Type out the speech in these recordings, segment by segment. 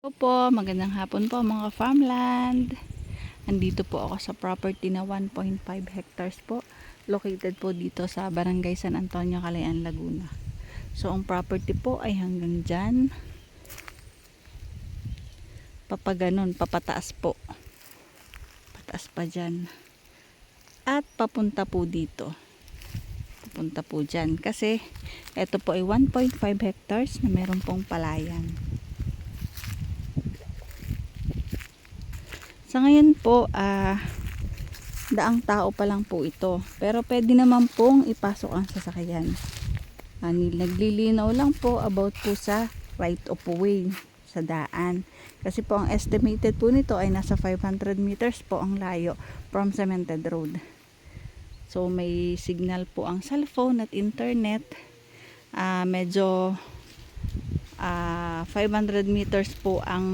Opo, magandang hapon po mga farmland. Andito po ako sa property na 1.5 hectares po. Located po dito sa Barangay San Antonio, Calayan, Laguna. So, ang property po ay hanggang dyan. Papaganon, papataas po. Pataas pa dyan. At papunta po dito. Papunta po dyan. Kasi, ito po ay 1.5 hectares na meron pong palayan. Sa ngayon po, daang tao pa lang po ito. Pero pwede naman pong ipasok ang sasakyan. Naglilinaw lang po about po sa right of way sa daan. Kasi po ang estimated po nito ay nasa 500 meters po ang layo from cemented road. So may signal po ang cellphone at internet. Medyo 500 meters po ang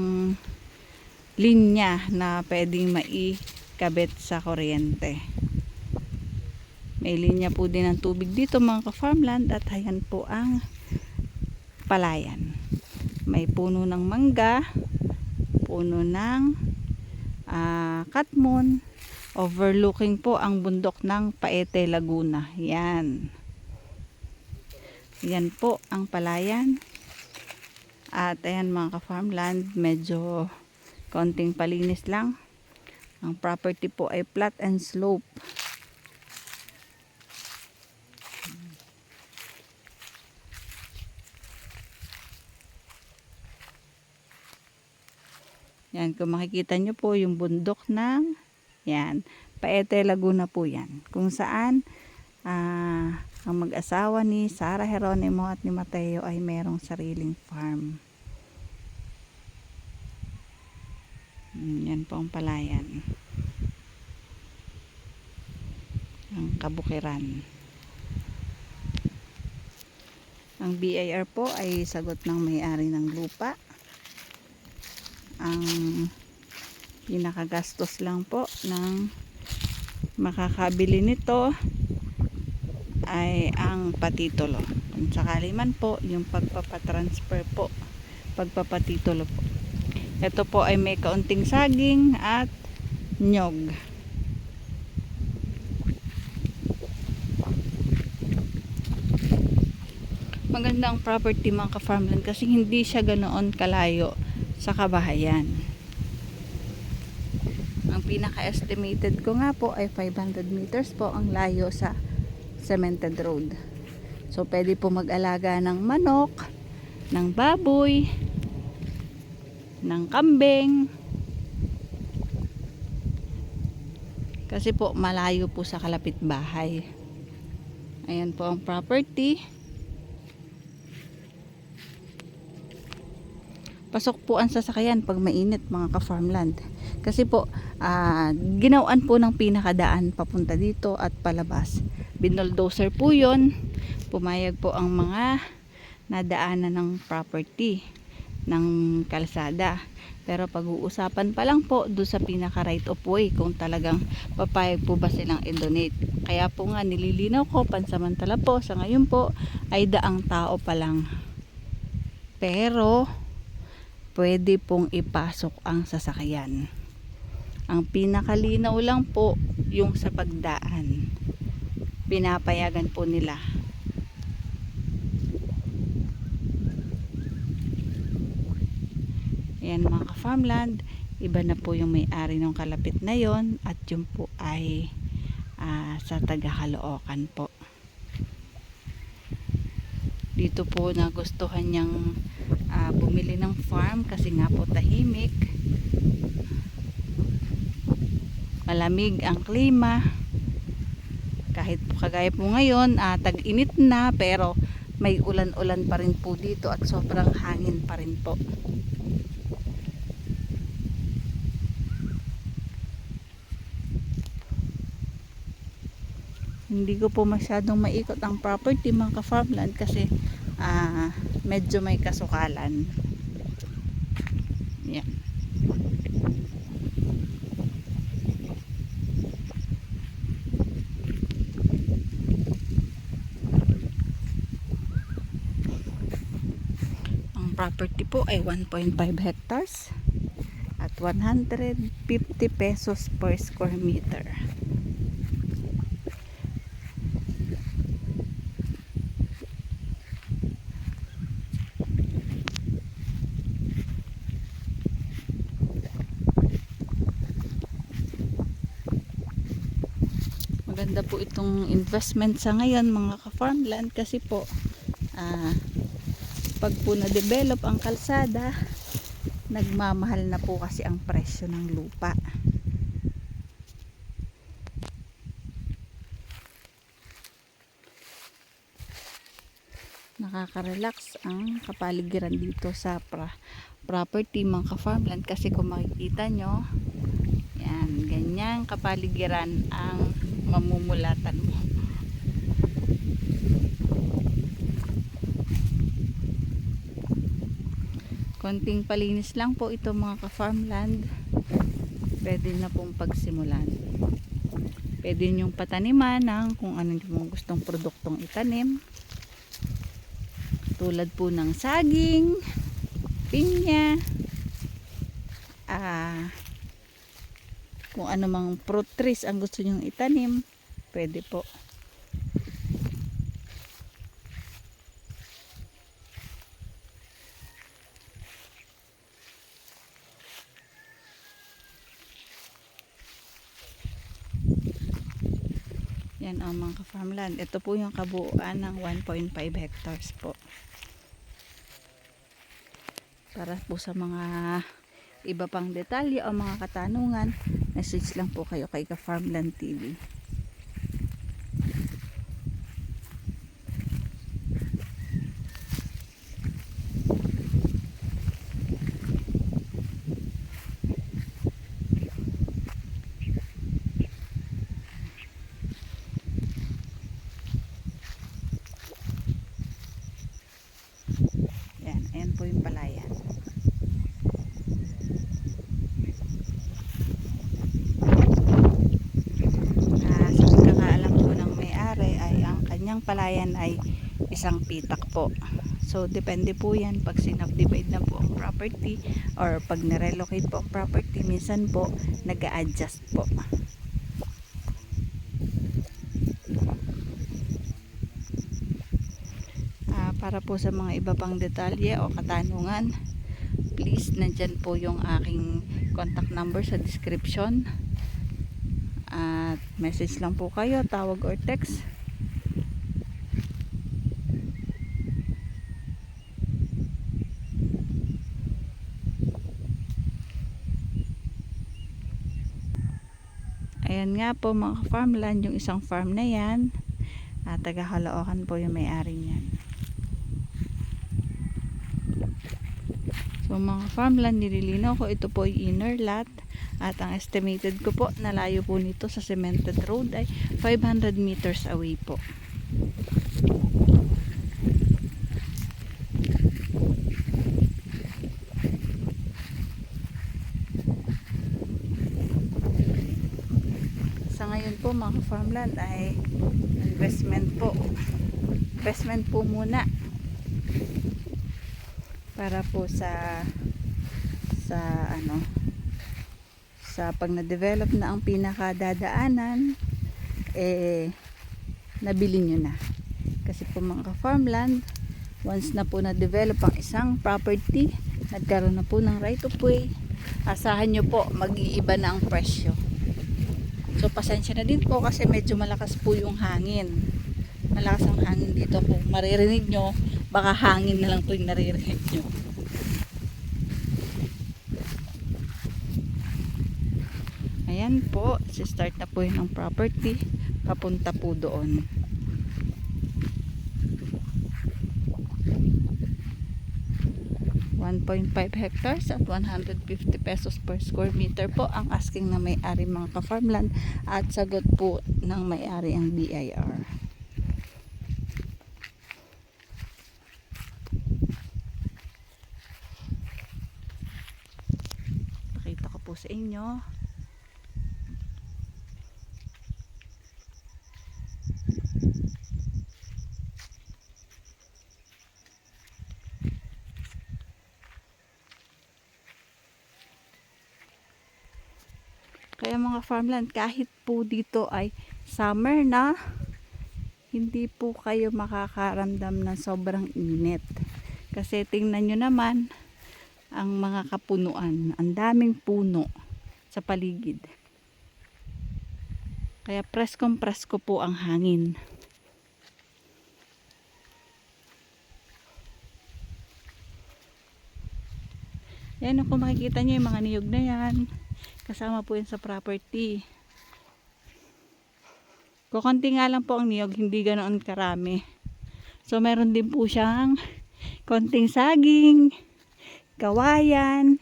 linya na pwedeng maikabit sa kuryente. May linya po din ng tubig dito mga ka-farmland at ayan po ang palayan. May puno ng mangga, puno ng katmon, overlooking po ang bundok ng Paete, Laguna. Yan. Yan po ang palayan. At ayan mga ka-farmland, medyo konting palinis lang. Ang property po ay flat and slope. Yan, kung makikita nyo po yung bundok ng yan, Paete, Laguna po yan. Kung saan ang mag-asawa ni Sarah Geronimo at ni Mateo ay merong sariling farm. Yan po ang palayan. Ang kabukiran. Ang BIR po ay sagot ng may-ari ng lupa. Ang pinakagastos lang po ng makakabili nito ay ang patitulo. Kung sakali man po, yung pagpapatransfer po, pagpapatitulo po. Ito po ay may kaunting saging at nyog. Maganda ang property mga ka-farmland kasi hindi siya ganoon kalayo sa kabahayan. Ang pinaka-estimated ko nga po ay 500 meters po ang layo sa cemented road. So pwede po mag-alaga ng manok, ng baboy, ng kambing. Kasi po malayo po sa kalapit bahay. Ayan po ang property. Pasok po ang sasakyan pag mainit mga ka-farmland. Kasi po ginawaan po ng pinakadaan papunta dito at palabas. Binuldozer po yun. Pumayag po ang mga nadaanan ng property ng kalsada. Pero pag-uusapan pa lang po doon sa pinaka right of way kung talagang papayag po ba silang i-donate. Kaya po nga nililinaw ko pansamantala po sa ngayon po ay daang tao pa lang. Pero pwede pong ipasok ang sasakyan. Ang pinakalinaw lang po yung sa pagdaan. Pinapayagan po nila. Ayan mga ka-farmland, iba na po yung may-ari ng kalapit na yon at yung po ay sa taga-Caloocan po. Dito po nagustuhan niyang bumili ng farm kasi nga po tahimik, malamig ang klima. Kahit po kagaya po ngayon tag-init na pero may ulan-ulan pa rin po dito at sobrang hangin pa rin po. Hindi ko po masyadong maikot ang property mga ka-farmland kasi medyo may kasukalan. Yan. property po ay 1.5 hectares at 150 pesos per square meter. Maganda po itong investment sa ngayon mga ka-farmland kasi po pag po na-develop ang kalsada, nagmamahal na po kasi ang presyo ng lupa. Nakaka-relax ang kapaligiran dito sa property mga ka-farmland kasi kung makikita nyo, yan, ganyang kapaligiran ang mamumulatan mo. Konting palinis lang po ito mga ka-farmland, pwede na pong pagsimulan. Pwede nyong pataniman ng kung ano yung gustong produktong itanim, tulad po ng saging, pinya, kung ano mang fruit trees ang gusto nyong itanim, pwede po. Yan ang mga farmland. Ito po yung kabuuan ng 1.5 hectares po. Para po sa mga iba pang detalye o mga katanungan, message lang po kayo kay Ka-Farmland TV. Yan, ayan po yung palayan. Ang palayan ay isang pitak po. So depende po yan pag sinubdivide na po ang property or pag nirelocate po ang property, minsan po nag-a-adjust po. Para po sa mga iba pang detalye o katanungan, please nandyan po yung aking contact number sa description at message lang po kayo, tawag or text. Ayan nga po mga farmland, yung isang farm na yan, taga Caloocan po yung may-ari niyan. So mga farmland, nililinaw ko, ito po ay inner lot at ang estimated ko po na layo po nito sa cemented road ay 500 meters away po. Sa ngayon po mga farmland ay investment po muna para po sa pag na-develop na ang pinakadadaanan, nabili nyo na. Kasi po mga farmland, once na po na-develop ang isang property, nagkaroon na po ng right of way, asahan nyo po mag-iiba na ang presyo. So pasensya na din po kasi medyo malakas po yung hangin. Malakas ang hangin dito. Kung maririnig nyo, baka hangin na lang po yung naririnig nyo. Ayan po, start na po yun ang property. Papunta po doon. .5 hectares at 150 pesos per square meter po ang asking na may-ari mga ka-farmland at sagot po ng may-ari ang BIR. Pakita ko po sa inyo. Kaya mga farmland, kahit po dito ay summer na, hindi po kayo makakaramdam ng sobrang init. Kasi tingnan nyo naman ang mga kapunuan. Ang daming puno sa paligid. Kaya preskong presko po ang hangin. Yan, kung makikita nyo yung mga niyog na yan, kasama po yan sa property. Kukunti nga lang po ang niyog, hindi ganoon karami. So meron din po siyang konting saging, kawayan.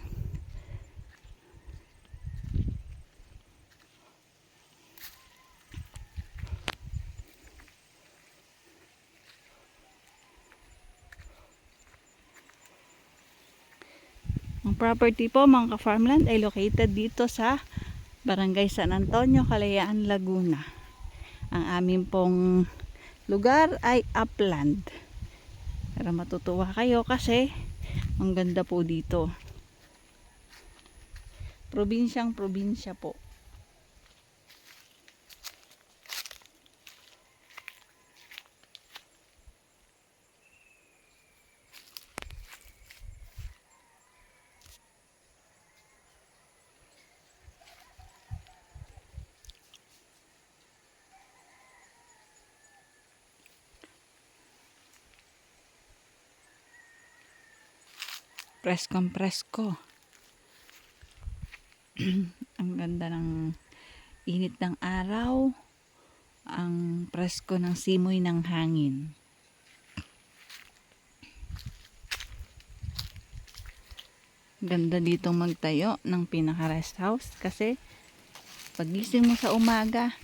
Ang property po mga ka-farmland ay located dito sa Barangay San Antonio, Kalayaan, Laguna. Ang amin pong lugar ay upland. Para matutuwa kayo kasi ang ganda po dito. Probinsyang probinsya po. Preskong presko. Ang ganda ng init ng araw. Ang presko ng simoy ng hangin. Ganda ditong magtayo ng pinaka rest house kasi pagising mo sa umaga,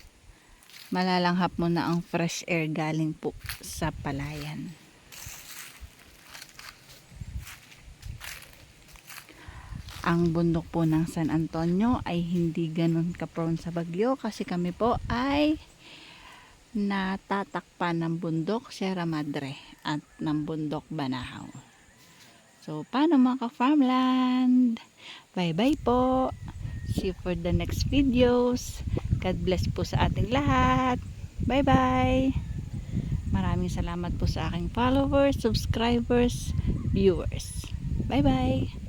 malalanghap mo na ang fresh air galing po sa palayan. Ang bundok po ng San Antonio ay hindi ganun ka-prone sa bagyo kasi kami po ay natatakpan ng bundok Sierra Madre at ng bundok Banahaw. So, paano mga ka-farmland? Bye-bye po. See you for the next videos. God bless po sa ating lahat. Bye-bye. Maraming salamat po sa aking followers, subscribers, viewers. Bye-bye.